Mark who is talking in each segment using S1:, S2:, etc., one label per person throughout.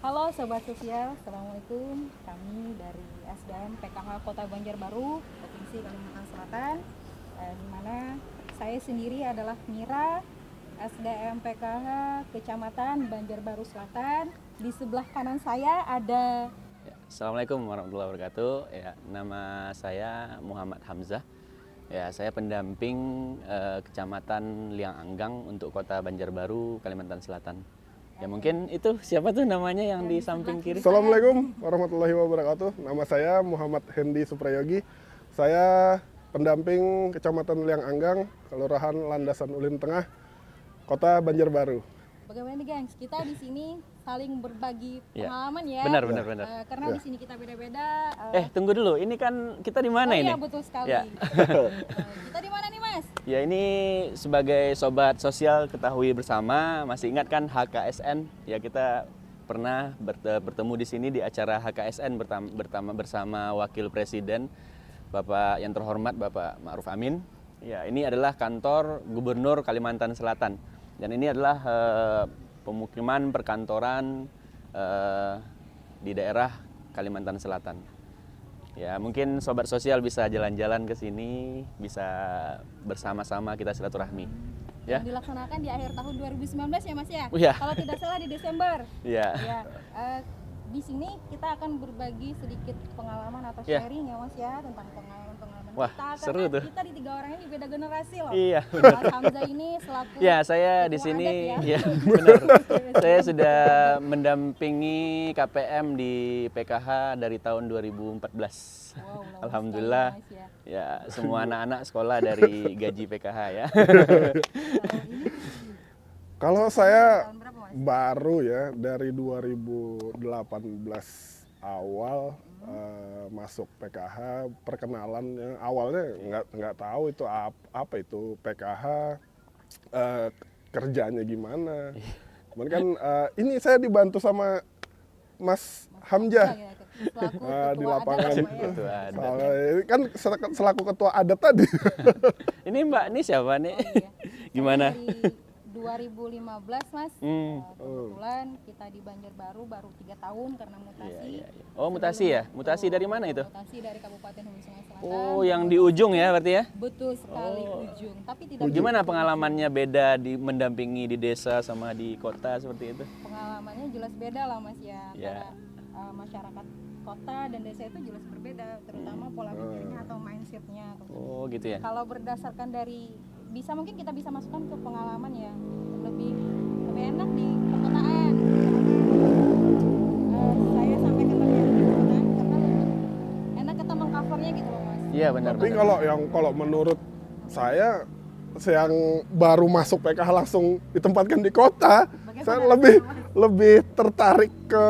S1: Halo Sobat Sosial, Assalamualaikum. Kami dari SDM PKH Kota Banjarbaru, Provinsi Kalimantan Selatan, di mana saya sendiri adalah Mira, SDM PKH Kecamatan Banjarbaru Selatan. Di sebelah kanan saya ada
S2: Assalamualaikum warahmatullahi wabarakatuh. Ya, nama saya Muhammad Hamzah. Ya, saya pendamping Kecamatan Liang Anggang untuk Kota Banjarbaru, Kalimantan Selatan. Ya, mungkin itu siapa tuh namanya yang di samping kiri?
S3: Assalamualaikum warahmatullahi wabarakatuh. Nama saya Muhammad Hendi Suprayogi. Saya pendamping Kecamatan Liang Anggang, Kelurahan Landasan Ulin Tengah, Kota Banjarbaru.
S1: bagaimana nih gengs, kita di sini saling berbagi
S2: Ya,
S1: pengalaman ya.
S2: benar.
S1: Karena di sini kita beda-beda.
S2: Tunggu dulu. Ini kan kita di mana ini?
S1: Iya, betul sekali.
S2: Ya.
S1: Kita di mana nih, Mas?
S2: Ya, ini sebagai sobat sosial ketahui bersama, masih ingat kan HKSN? Ya, kita pernah bertemu di sini di acara HKSN bersama Wakil Presiden Bapak yang terhormat Bapak Ma'ruf Amin. Ya, ini adalah kantor Gubernur Kalimantan Selatan. Dan ini adalah pemukiman perkantoran di daerah Kalimantan Selatan. Ya, mungkin sobat sosial bisa jalan-jalan ke sini, bisa bersama-sama kita silaturahmi. Ya.
S1: Yang dilaksanakan di akhir tahun 2019 ya, Mas ya?
S2: Iya.
S1: Kalau tidak salah di Desember.
S2: Ya.
S1: Ya, di sini kita akan berbagi sedikit pengalaman atau
S2: Ya.
S1: sharing ya, Mas ya, tentang pengalaman
S2: Wah,
S1: kita.
S2: seru
S1: Karena
S2: tuh.
S1: kita di tiga orang ini beda generasi loh.
S2: Iya,
S1: Mas Hamzah ini selaku
S2: Ya, saya di
S1: ketua
S2: sini
S1: adat
S2: ya, benar. Saya sudah mendampingi KPM di PKH dari tahun 2014.
S1: Wow, lama
S2: Alhamdulillah.
S1: sekali, Mas, ya.
S2: Ya, semua anak-anak sekolah dari gaji PKH ya.
S3: Kalau saya
S1: Tahun berapa, Mas?
S3: baru ya, dari 2018 awal masuk PKH, perkenalannya awalnya nggak tahu itu apa itu PKH, kerjanya gimana. Cuman kan ini saya dibantu sama Mas Hamzah
S1: Ya, selaku
S3: di
S1: ketua
S3: lapangan.
S1: adat, Mas, ya.
S2: Ketua adat.
S3: Soalnya ini kan selaku ketua adat tadi.
S2: Ini Mbak, ini siapa nih?
S1: Oh, iya.
S2: Gimana?
S1: Saya dari 2015, Mas.
S2: Hmm.
S1: Kebetulan kita di Banjarbaru baru 3 tahun karena mutasi.
S2: Iya. Oh, mutasi ya? Mutasi dari mana itu?
S1: Mutasi dari Kabupaten Hulu Sungai Selatan.
S2: Oh, yang di ujung ya berarti ya?
S1: Betul sekali, ujung. Tapi tidak
S2: Gimana
S1: begitu
S2: pengalamannya beda di mendampingi di desa sama di kota seperti itu?
S1: pengalamannya jelas beda lah, Mas ya.
S2: Ya.
S1: Antara masyarakat kota dan desa itu jelas berbeda, terutama pola pikirnya atau mindsetnya.
S2: Oh, gitu ya?
S1: Kalau berdasarkan dari mungkin kita bisa masukkan ke pengalaman ya, lebih enak di perkotaan. Saya sampai ke perkotaan karena lebih enak kita mengcovernya gitu loh, Mas.
S2: Iya, benar.
S3: Tapi kalau menurut saya yang baru masuk PKH langsung ditempatkan di kota, saya lebih tertarik ke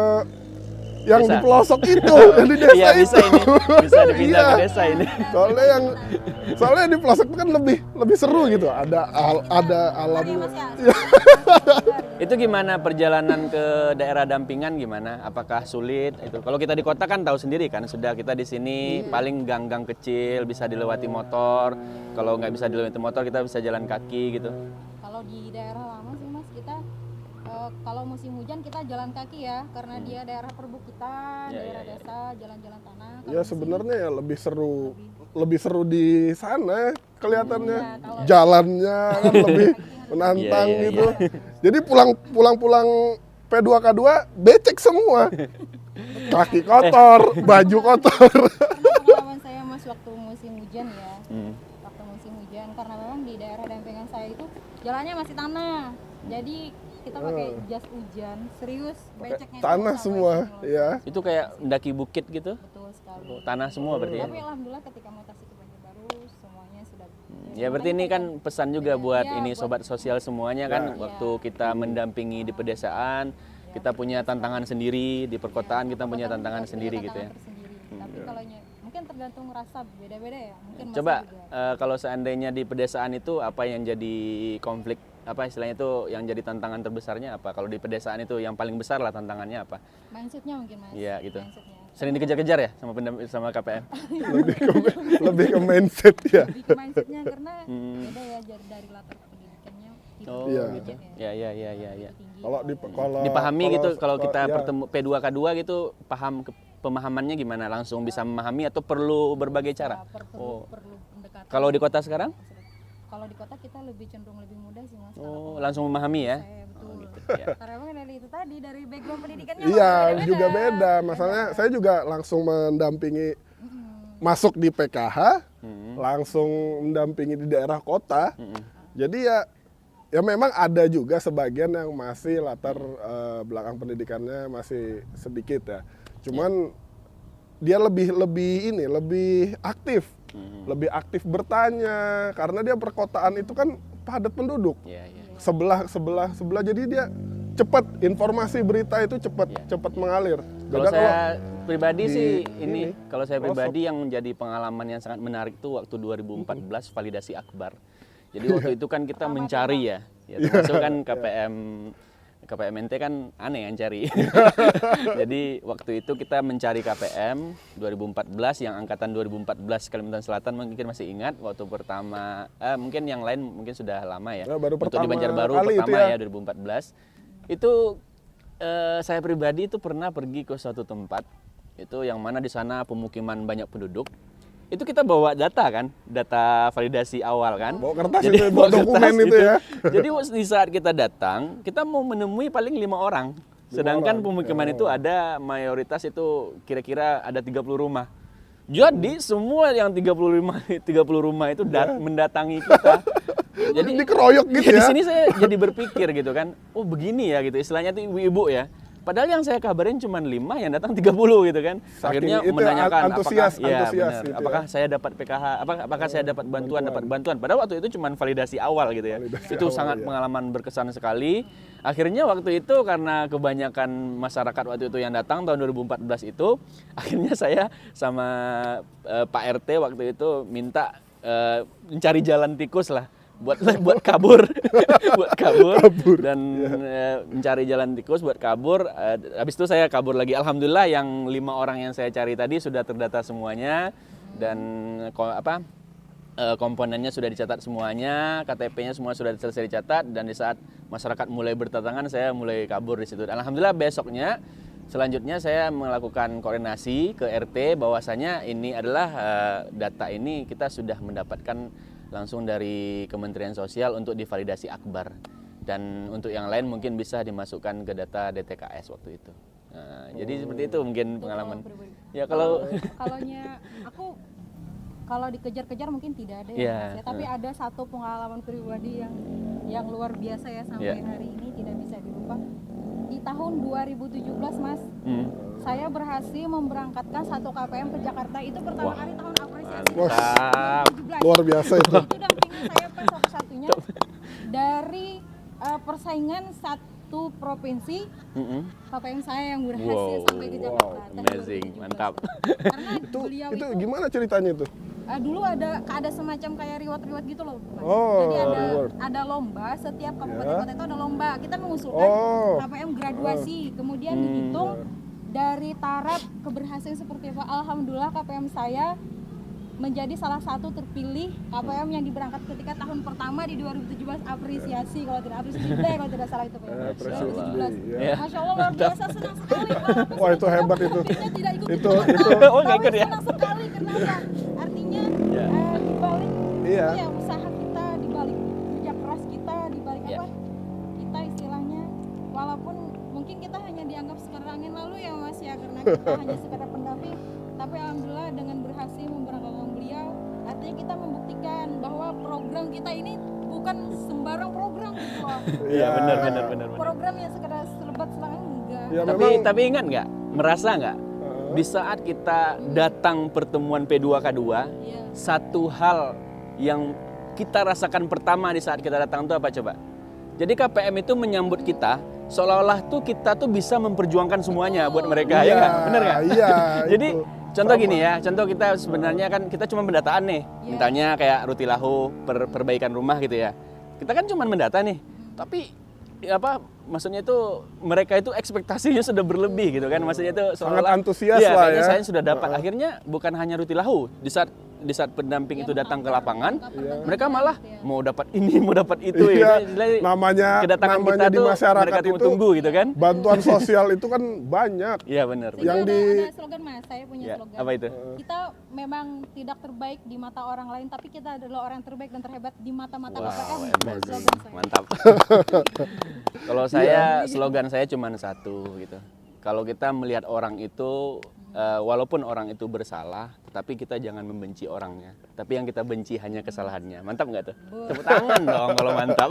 S3: yang
S2: Desa.
S3: di pelosok itu, yang di desa
S2: Iya, bisa
S3: itu.
S2: ini. Bisa dipindah
S3: Iya.
S2: ke desa ini.
S3: Soalnya di pelosok itu kan lebih seru gitu. Ada alam.
S1: Iya, Mas ya.
S2: Itu gimana perjalanan ke daerah dampingan gimana? Apakah sulit itu? Kalau kita di kota kan tahu sendiri kan, sudah kita di sini paling gang-gang kecil bisa dilewati motor. Kalau nggak bisa dilewati motor kita bisa jalan kaki gitu.
S1: Kalau di daerah lama sih, Mas, kita kalau musim hujan kita jalan kaki ya, karena dia daerah perbukitan,
S2: Ya,
S1: daerah
S2: ya, ya.
S1: desa, jalan-jalan tanah. Kalau
S3: Ya
S1: musim-
S3: sebenarnya ya lebih seru di sana kelihatannya.
S1: Iya, kalau-
S3: Jalannya kan lebih menantang
S2: Iya, iya,
S3: gitu. Jadi pulang P2K2 becek semua. Kaki kotor, baju kotor.
S1: Karena pengalaman saya, Mas, waktu musim hujan ya, waktu musim hujan, karena memang di daerah dampingan saya itu jalannya masih tanah, jadi kita pakai jas hujan, serius beceknya itu
S3: Tanah
S1: sampai
S3: semua,
S1: sini loh.
S3: ya.
S2: Itu kayak mendaki bukit gitu.
S1: Betul sekali.
S2: Tanah semua berarti ya.
S1: Tapi alhamdulillah ketika mutasi ke Banjarbaru semuanya sudah.
S2: Ya berarti ini kan pesan juga buat
S1: Iya,
S2: ini
S1: buat-
S2: sobat sosial semuanya kan,
S1: Ya.
S2: waktu kita mendampingi di pedesaan, kita punya tantangan sendiri, di perkotaan kita punya
S1: Perkotaan
S2: tantangan
S1: juga
S2: sendiri
S1: punya
S2: gitu ya.
S1: tantangan tersendiri. Tapi kalau mungkin tergantung rasa beda-beda ya. Mungkin Mas
S2: Coba
S1: juga.
S2: kalau seandainya di pedesaan itu apa yang jadi konflik, apa istilahnya itu yang jadi tantangan terbesarnya apa? Kalau di pedesaan itu yang paling besar lah tantangannya apa?
S1: Mindsetnya mungkin, Mas.
S2: Iya gitu.
S1: Mindsetnya.
S2: Sering dikejar-kejar ya sama KPM?
S3: Lebih ke mindset ya.
S1: Lebih ke mindsetnya karena beda ya dari latar pendidikannya. gitu.
S2: Oh,
S3: Iya.
S2: gitu. Ya.
S1: Tinggi.
S3: Kalau
S2: Dipahami gitu kalau kita
S3: ya,
S2: bertemu P2K2 gitu, pemahamannya gimana? Langsung bisa memahami atau perlu berbagai cara?
S1: Perlu pendekatan.
S2: Kalau di kota sekarang?
S1: Kalau di kota kita lebih cenderung lebih mudah sih Mas.
S2: Oh, langsung memahami ya?
S1: Saya betul.
S2: Gitu, ya.
S1: Karena emang dari itu tadi, dari background pendidikannya
S3: iya
S1: beda-beda.
S3: juga beda. Masalahnya saya juga langsung mendampingi masuk di PKH, langsung mendampingi di daerah kota. Jadi ya memang ada juga sebagian yang masih latar belakang pendidikannya masih sedikit ya. Cuman dia lebih aktif. Lebih aktif bertanya karena dia perkotaan itu kan padat penduduk.
S2: Iya.
S3: Sebelah jadi dia cepat informasi berita itu cepat mengalir.
S2: Kalau
S3: Beda
S2: saya pribadi
S3: di
S2: sih
S3: ini,
S2: kalau saya
S3: pelosok.
S2: pribadi yang menjadi pengalaman yang sangat menarik itu waktu 2014 validasi akbar. Jadi waktu itu kan kita mencari ya termasuk kan KPMNT kan aneh yang cari. Jadi waktu itu kita mencari KPM 2014 yang angkatan 2014 Kalimantan Selatan mungkin masih ingat waktu pertama mungkin yang lain mungkin sudah lama ya.
S3: Ya, baru
S2: Waktu di
S3: pertama
S2: Banjarbaru
S3: kali itu
S2: pertama
S3: ya.
S2: ya 2014. Itu saya pribadi itu pernah pergi ke suatu tempat itu yang mana di sana pemukiman banyak penduduk. Itu kita bawa data kan, data validasi awal kan.
S3: Bawa kertas
S2: Jadi,
S3: itu, bawa dokumen
S2: kertas
S3: itu ya.
S2: Jadi di saat kita datang, kita mau menemui paling 5 orang. Sedangkan pemukiman itu ada mayoritas itu kira-kira ada 30 rumah. Jadi semua yang 30 rumah itu mendatangi kita. Jadi
S3: dikeroyok gitu
S2: Di
S3: ya.
S2: sini saya jadi berpikir gitu kan, oh begini ya gitu, istilahnya itu ibu-ibu ya. Padahal yang saya kabarin cuma 5, yang datang 30 gitu kan.
S3: Saking
S2: Akhirnya
S3: itu
S2: menanyakan
S3: antusias
S2: benar,
S3: gitu ya.
S2: apakah saya dapat PKH, apakah saya dapat bantuan. Padahal waktu itu cuma validasi awal gitu ya.
S3: Validasi
S2: Itu
S3: awal,
S2: sangat
S3: ya.
S2: pengalaman berkesan sekali. Akhirnya waktu itu karena kebanyakan masyarakat waktu itu yang datang tahun 2014 itu, akhirnya saya sama Pak RT waktu itu minta mencari jalan tikus lah. buat kabur dan mencari jalan tikus buat kabur. Habis itu saya kabur lagi. Alhamdulillah yang 5 orang yang saya cari tadi sudah terdata semuanya dan komponennya sudah dicatat semuanya, KTP-nya semua sudah selesai dicatat, dan di saat masyarakat mulai berdatangan saya mulai kabur di situ. Alhamdulillah besoknya selanjutnya saya melakukan koordinasi ke RT bahwasanya ini adalah data ini kita sudah mendapatkan langsung dari Kementerian Sosial untuk divalidasi akbar, dan untuk yang lain mungkin bisa dimasukkan ke data DTKS waktu itu. Nah, jadi seperti itu mungkin pengalaman. Ya kalau
S1: kalau dikejar-kejar mungkin tidak ada
S2: Yeah.
S1: Mas, ya. Tapi ada satu pengalaman pribadi yang luar biasa ya sampai hari ini tidak bisa dilupa. Di tahun 2017 Mas, saya berhasil memberangkatkan 1 KPM ke Jakarta. Itu pertama kali tahun apresiasi.
S2: Wah,
S1: 2017.
S3: Luar biasa itu.
S1: Itu dampingan saya pas satu-satunya dari persaingan satu provinsi. KPM saya yang berhasil sampai ke Jakarta. tahun
S2: amazing,
S1: 2017.
S2: mantap.
S1: Karena beliau
S3: Itu gimana ceritanya itu?
S1: dulu ada semacam kayak reward gitu loh Mas.
S3: Oh,
S1: Jadi
S3: reward.
S1: ada lomba, setiap kabupaten kota itu ada lomba. Kita mengusulkan KPM graduasi, kemudian dihitung dari taraf keberhasilan seperti apa. Alhamdulillah KPM saya menjadi salah satu terpilih KPM yang diberangkat ketika tahun pertama di 2017 apresiasi kalau tidak salah itu Pak. 2017.
S3: Ya.
S1: Masya Allah luar biasa, senang sekali. Walaupun
S3: Wah, itu
S1: saya
S3: hebat
S1: juga
S3: itu.
S1: COVID-nya tidak ikut
S3: Itu
S2: Oh, nggak ikut ya?
S1: senang sekali karena apa? Artinya dibalik
S3: Iya.
S1: apa ya, usaha kita, dibalik kerja keras kita, dibalik
S2: Iya.
S1: apa? Kita istilahnya walaupun mungkin kita hanya dianggap sekedar angin lalu ya Mas ya, karena kita hanya sekedar pendamping, tapi alhamdulillah dengan berhasil memberangkatkan beliau, artinya kita membuktikan bahwa program kita ini bukan sembarang program gitu loh.
S2: Iya, benar.
S1: Program yang sekedar selebat selang enggak.
S3: Ya,
S2: Tapi ingat nggak, merasa nggak di saat kita datang pertemuan P2K2,
S1: Iya.
S2: satu hal yang kita rasakan pertama di saat kita datang itu apa coba? Jadi KPM itu menyambut kita seolah-olah tuh kita tuh bisa memperjuangkan semuanya buat mereka, ya nggak? Bener nggak?
S3: Iya.
S2: Jadi
S3: itu.
S2: contoh
S3: Sama.
S2: gini ya, contoh kita sebenarnya kan kita cuma pendataan nih, mintanya kayak rutilahu, perbaikan rumah gitu ya. Kita kan cuma mendata nih, tapi maksudnya itu mereka itu ekspektasinya sudah berlebih gitu kan, maksudnya itu
S3: Sangat
S2: seolah-olah
S3: antusias
S2: iya,
S3: lah
S2: kayaknya
S3: ya.
S2: saya sudah dapat. Akhirnya bukan hanya rutilahu, di saat di saat pendamping itu datang ke lapangan,
S1: Iya.
S2: mereka malah mau dapat ini, mau dapat itu.
S3: Iya,
S2: Ini
S3: namanya
S2: kita
S3: di
S2: tuh
S3: masyarakat
S2: mereka
S3: itu
S2: tunggu gitu kan?
S3: bantuan sosial itu kan banyak.
S2: Iya benar.
S1: Sehingga
S3: Yang
S1: ada slogan Mas, saya punya
S2: Ya,
S1: slogan.
S2: apa itu?
S1: Kita memang tidak terbaik di mata orang lain, tapi kita adalah orang terbaik dan terhebat di mata-mata
S2: Wow,
S1: KPM.
S2: emang.
S1: Slogan saya.
S2: Mantap. Kalau saya slogan saya cuma satu gitu. Kalau kita melihat orang itu walaupun orang itu bersalah, tetapi kita jangan membenci orangnya. Tapi yang kita benci hanya kesalahannya. Mantap nggak tuh? Tepuk tangan dong kalau mantap.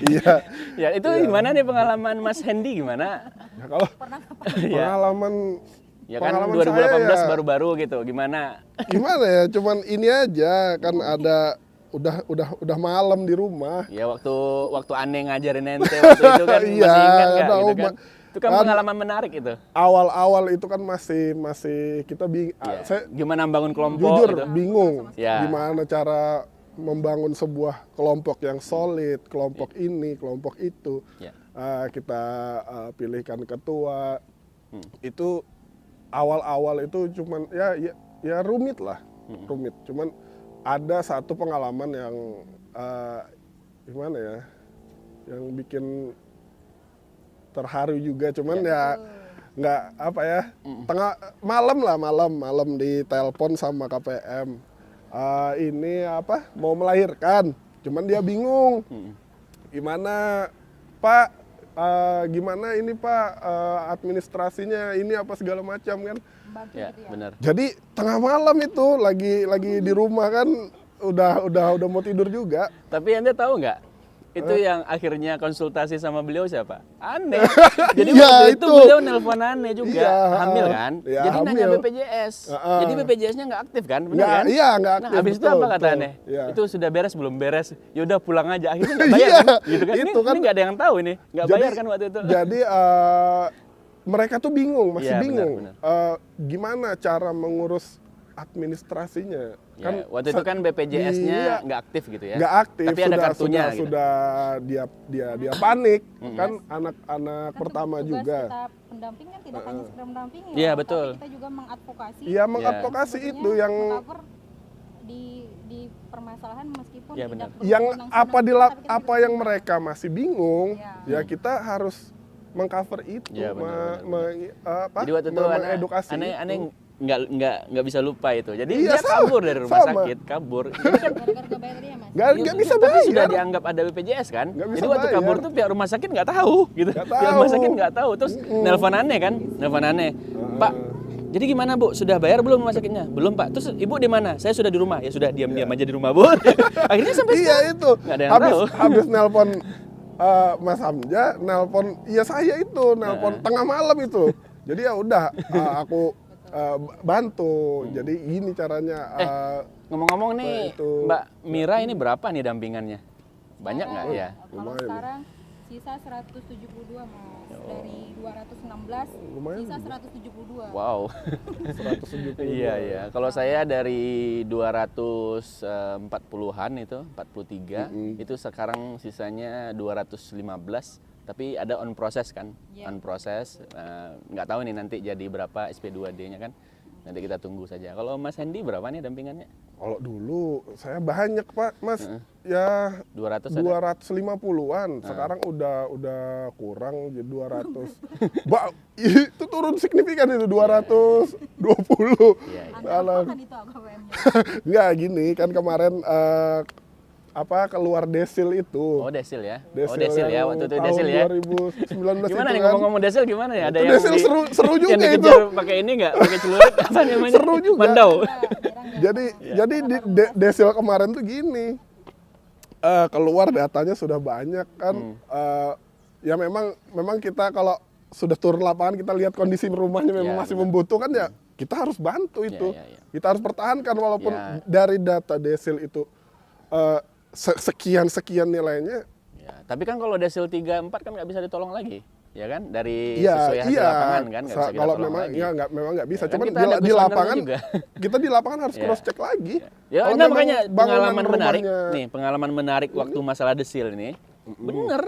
S3: Iya.
S2: Ya itu gimana nih pengalaman Mas Hendy gimana?
S3: Ya, kalau
S1: Pernah apa?
S3: pengalaman
S2: Ya kan
S3: pengalaman
S2: 2018
S3: saya ya,
S2: baru-baru gitu. Gimana?
S3: gimana ya? Cuman ini aja kan ada udah malam di rumah.
S2: Ya waktu aneh ngajarin ente waktu itu kan
S3: Iya,
S2: masih ingat nggak
S3: tahu,
S2: gitu kan? Itu kan
S3: kan
S2: pengalaman menarik itu.
S3: Awal-awal itu kan masih kita
S2: Ya.
S3: saya
S2: Gimana membangun kelompok
S3: jujur
S2: gitu.
S3: bingung
S2: Ya.
S3: gimana cara membangun sebuah kelompok yang solid, kelompok ini, kelompok itu.
S2: Ya.
S3: Kita pilihkan ketua. Itu awal-awal itu cuman ya rumit lah, rumit. Cuman ada satu pengalaman yang gimana ya, yang bikin terharu juga. Cuman ya nggak apa ya, tengah malam ditelepon sama KPM. Ini apa mau melahirkan, cuman dia bingung. Gimana Pak? Gimana ini Pak administrasinya ini apa segala macam kan?
S1: Membantu
S2: Ya,
S1: gitu ya.
S2: benar.
S3: Jadi tengah malam itu lagi di rumah kan udah mau tidur juga.
S2: Tapi Anda tahu nggak? Itu yang akhirnya konsultasi sama beliau siapa? Aneh. Jadi
S3: Iya,
S2: waktu itu
S3: itu.
S2: beliau nelpon Aneh juga,
S3: Iya,
S2: hamil kan?
S3: iya,
S2: Jadi nanya
S3: hamil.
S2: BPJS.
S3: Heeh.
S2: Jadi BPJS-nya nggak aktif kan? Benar
S3: Nggak,
S2: kan?
S3: iya, nggak
S2: Nah,
S3: aktif,
S2: habis itu
S3: betul,
S2: apa kata
S3: betul.
S2: Aneh?
S3: Iya.
S2: Itu sudah beres belum beres? Yaudah pulang aja. Akhirnya nggak bayar
S3: Iya,
S2: kan? Gitu kan?
S3: itu kan.
S2: Ini nggak ada yang tahu ini. Nggak bayar kan waktu itu?
S3: Jadi mereka tuh bingung, masih
S2: Iya, benar,
S3: bingung.
S2: benar.
S3: Gimana cara mengurus administrasinya?
S2: Ya, waktu itu kan BPJS-nya
S3: iya,
S2: nggak aktif gitu ya?
S3: nggak aktif,
S2: Tapi ada kartunya gitu.
S3: sudah dia panik kan, anak-anak
S1: Kan
S3: pertama
S1: tugas
S3: juga.
S1: kita pendamping kan tidak hanya sekedar mendampingi,
S2: Iya,
S1: ya,
S2: betul.
S1: tapi kita juga mengadvokasi.
S3: Iya, mengadvokasi
S1: sebetulnya
S3: itu yang
S1: meng-cover di permasalahan meskipun
S2: Iya,
S1: tidak
S2: benar.
S3: yang
S1: berwenang-wenang
S3: apa
S1: kita, tapi kita
S3: apa
S1: tidak
S3: yang mereka masih bingung,
S1: Iya.
S3: ya kita harus mengcover itu,
S2: Iya, benar,
S3: apa,
S2: Jadi waktu itu
S3: mengedukasi
S2: aneh
S3: itu.
S2: nggak bisa lupa itu. Jadi
S3: Iya,
S2: dia
S3: sama,
S2: kabur dari rumah
S3: sama.
S2: sakit, kabur. Jadi kan
S1: gara-gara nggak bayar dia, Mas.
S3: Nggak bisa
S2: tapi
S3: bayar.
S2: sudah dianggap ada BPJS kan.
S3: Nggak bisa
S2: Jadi waktu
S3: bayar.
S2: kabur tuh pihak rumah sakit nggak tahu gitu.
S3: Nggak
S2: Pihak rumah
S3: tahu.
S2: sakit nggak tahu. Terus nelpon Aneh kan, nelpon Aneh. Pak, jadi gimana Bu? Sudah bayar belum rumah sakitnya? Belum Pak. Terus Ibu di mana? Saya sudah di rumah. Ya sudah diam-diam aja di rumah Bu. Akhirnya sampai
S3: Iya
S2: sekarang
S3: itu.
S2: nggak ada yang
S3: habis
S2: tahu.
S3: habis nelpon Mas Hamja, nelpon iya saya itu, nelpon tengah malam itu. Jadi ya udah aku bantu. Jadi gini caranya.
S2: Ngomong-ngomong nih,
S3: itu.
S2: Mbak Mira ini berapa nih dampingannya? Banyak nggak ya?
S1: Kalau
S3: Lumayan.
S1: sekarang sisa 172, Mas. Dari 216
S3: Lumayan.
S1: sisa 172.
S2: Wow.
S3: 170.
S2: Iya iya. Kalau saya dari 240-an itu 43 itu sekarang sisanya 215. Tapi ada on process kan?
S1: Iya.
S2: On process. Nggak tahu nih nanti jadi berapa SP2D-nya kan? Nanti kita tunggu saja. Kalau Mas Hendy berapa nih dampingannya?
S3: Kalau dulu saya banyak Pak, Mas. Ya
S2: 200 ada?
S3: 250-an. Sekarang udah kurang jadi 200. Itu turun signifikan itu 220.
S2: Iya, iya.
S1: Anda apakan itu KPM-nya?
S3: Enggak gini kan kemarin keluar desil itu.
S2: Oh desil ya?
S3: Desil
S2: Oh desil ya,
S3: yang
S2: waktu itu
S3: tahun
S2: desil ya?
S3: 2019
S2: Gimana
S3: itu
S2: nih
S3: kan.
S2: ngomong-ngomong desil gimana ya? Ada
S3: Itu
S2: yang
S3: desil seru juga
S2: yang
S3: itu.
S2: dikejar pakai ini nggak? Pakai celurit apa namanya?
S3: Seru juga.
S2: Mandau.
S3: Jadi desil kemarin tuh gini. Keluar datanya sudah banyak kan. Ya memang kita kalau sudah turun lapangan kita lihat kondisi rumahnya memang
S2: Ya,
S3: masih
S2: benar.
S3: membutuhkan ya kita harus bantu itu.
S2: Ya.
S3: Kita harus pertahankan walaupun
S2: Ya.
S3: dari data desil itu sekian nilainya.
S2: Ya, tapi kan kalau desil 3-4 kan nggak bisa ditolong lagi, ya kan? Dari
S3: Iya,
S2: sesuai hasil lapangan kan nggak bisa kita
S3: kalau
S2: tolong
S3: memang
S2: lagi.
S3: ya memang nggak bisa.
S2: Ya, kan
S3: Cuman
S2: kita
S3: di
S2: ada
S3: di
S2: questionnaire-nya
S3: lapangan
S2: juga.
S3: kita di lapangan harus
S2: Ya.
S3: cross check lagi.
S2: Ya,
S3: Kalau
S2: nah
S3: memang
S2: makanya
S3: bangunan
S2: pengalaman menarik
S3: rumahnya-
S2: nih, pengalaman menarik waktu masalah desil ini, bener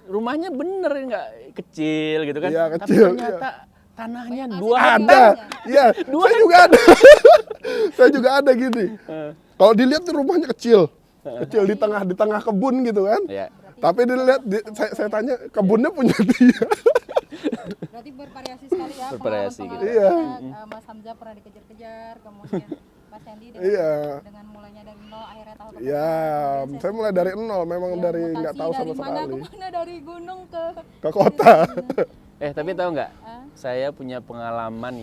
S2: rumahnya bener nggak kecil gitu kan?
S3: Iya,
S2: Tapi
S3: kecil,
S2: ternyata tanahnya
S1: Banyak
S2: 2
S1: hasil.
S2: hektar.
S3: Ada, iya,
S2: Dua
S3: saya juga ada. Saya juga ada gini. Kalau dilihat tuh rumahnya kecil. Kecil di tengah kebun gitu kan.
S2: Ya.
S3: Tapi dilihat saya tanya kebunnya punya dia.
S1: Berarti bervariasi sekali ya.
S2: Bervariasi gitu.
S3: Iya.
S1: Mas Hamzah pernah dikejar-kejar, kemudian Mas Hendy
S3: Iya.
S1: dengan mulainya dari nol akhirnya tahu ke
S3: Ya, saya mulai dari nol, memang
S1: Ya,
S3: dari
S1: mutasi
S3: nggak tahu sama
S1: dari mana
S3: sekali.
S1: ke mana, dari gunung ke
S3: Ke kota.
S2: Tapi tahu nggak?
S1: Ah.
S2: Saya punya pengalaman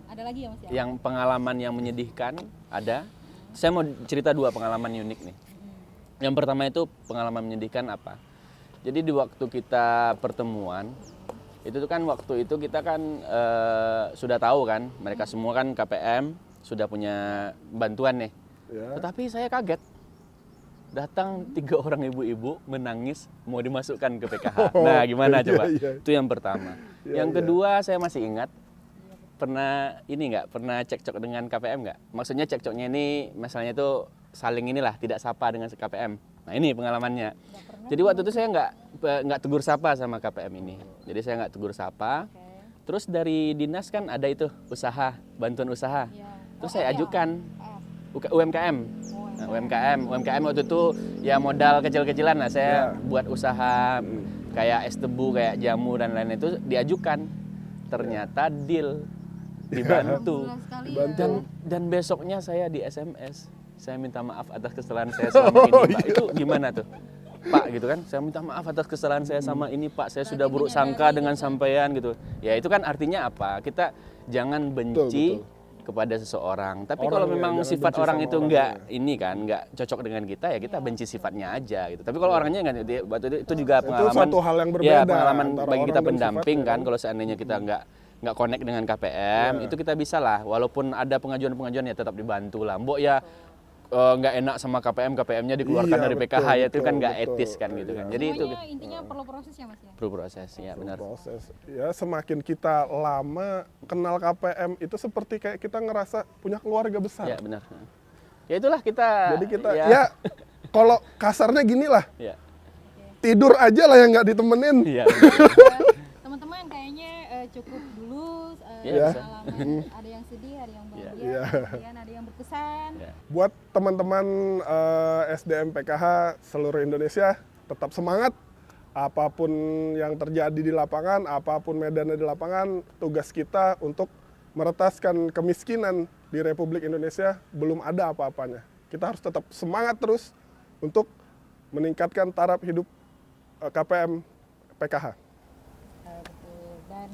S1: Ada lagi ya Mas ya?
S2: yang pengalaman yang menyedihkan ada. Saya mau cerita 2 pengalaman unik nih. Yang pertama itu pengalaman menyedihkan apa? Jadi di waktu kita pertemuan, itu tuh kan waktu itu kita kan sudah tahu kan, mereka semua kan KPM sudah punya bantuan nih.
S3: Ya.
S2: Tetapi saya kaget. Datang 3 orang ibu-ibu menangis mau dimasukkan ke PKH. Nah, gimana
S3: iya,
S2: coba?
S3: iya.
S2: Itu yang pertama.
S3: Iya,
S2: Yang
S3: iya.
S2: kedua saya masih ingat pernah pernah cekcok dengan KPM nggak? Maksudnya cekcoknya ini masalahnya itu saling inilah tidak sapa dengan KPM. Nah, ini pengalamannya. Jadi waktu itu saya nggak tegur sapa sama KPM ini. Jadi saya nggak tegur sapa. Terus dari dinas kan ada itu usaha, bantuan usaha.
S1: Iya.
S2: Terus saya ajukan
S1: Ah.
S2: UMKM. Nah, UMKM waktu itu ya modal kecil-kecilan lah. Saya buat usaha kayak es tebu, kayak jamu dan lain-lain itu diajukan. Ternyata deal, dibantu.
S1: Alhamdulillah sekali ya.
S3: Dibantu.
S2: Dan besoknya saya di SMS, saya minta maaf atas kesalahan saya selama ini, Pak. Itu gimana tuh? Pak gitu kan, saya minta maaf atas kesalahan saya sama ini, Pak. Saya sudah buruk sangka dengan sampean gitu. Ya itu kan artinya apa? Kita jangan benci
S3: Betul.
S2: kepada seseorang. Tapi
S3: Orang
S2: kalau
S3: ya,
S2: memang
S3: jangan
S2: sifat
S3: benci
S2: orang
S3: sama
S2: itu
S3: orangnya.
S2: nggak cocok dengan kita, ya kita benci sifatnya aja gitu. Tapi kalau orangnya nggak, itu juga
S3: Itu
S2: pengalaman.
S3: suatu hal yang berbeda
S2: Ya, pengalaman
S3: antara
S2: bagi kita
S3: orang dan
S2: pendamping
S3: sifatnya,
S2: kan.
S3: kan.
S2: Kalau seandainya kita nggak connect dengan KPM, itu kita bisa lah. Walaupun ada pengajuan-pengajuan ya tetap dibantu lah. Mbok ya nggak enak sama KPM-nya dikeluarkan
S3: Iya,
S2: dari
S3: betul,
S2: PKH ya itu kan
S3: betul,
S2: nggak
S3: betul.
S2: etis kan gitu kan. Jadi itu
S1: Semuanya intinya perlu proses ya Mas ya?
S2: perlu proses ya benar.
S3: Proses. Ya semakin kita lama kenal KPM itu seperti kayak kita ngerasa punya keluarga besar.
S2: Ya benar. Ya itulah kita.
S3: Jadi kita ya kalau kasarnya gini lah,
S2: Ya.
S3: tidur aja lah yang nggak ditemenin.
S2: Iya.
S1: Teman-teman kayaknya cukup dulu
S2: Iya,
S1: pengalaman. Ada yang sedih, ada yang bahagia,
S3: Iya.
S1: kemudian ada yang berkesan.
S2: Ya.
S3: Buat teman-teman SDM PKH seluruh Indonesia, tetap semangat. Apapun yang terjadi di lapangan, apapun medannya di lapangan, tugas kita untuk meretaskan kemiskinan di Republik Indonesia belum ada apa-apanya. Kita harus tetap semangat terus untuk meningkatkan taraf hidup KPM PKH.
S1: Betul. Dan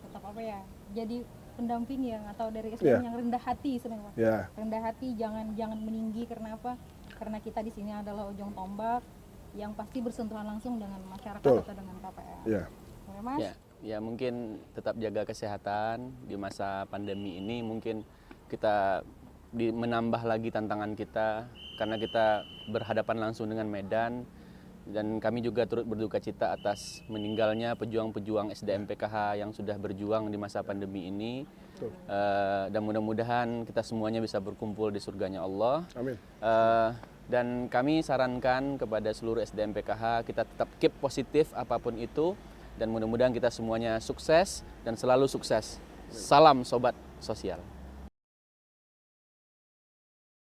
S1: tetap apa ya? Jadi pendamping yang atau dari SDM
S3: Iya.
S1: yang rendah hati sebenarnya Mas.
S3: Ya,
S1: Rendah hati, jangan meninggi. Karena apa? Karena kita di sini adalah ujung tombak yang pasti bersentuhan langsung dengan masyarakat
S3: Betul.
S1: atau dengan KPM.
S3: ya.
S1: Oke, Mas?
S2: Ya mungkin tetap jaga kesehatan di masa pandemi ini. Mungkin kita menambah lagi tantangan kita karena kita berhadapan langsung dengan medan. Dan kami juga turut berduka cita atas meninggalnya pejuang-pejuang SDM PKH yang sudah berjuang di masa pandemi ini.
S3: Betul.
S2: Dan mudah-mudahan kita semuanya bisa berkumpul di surganya Allah.
S3: Amin.
S2: Dan kami sarankan kepada seluruh SDM PKH kita tetap keep positif apapun itu. Dan mudah-mudahan kita semuanya sukses dan selalu sukses. Salam Sobat Sosial.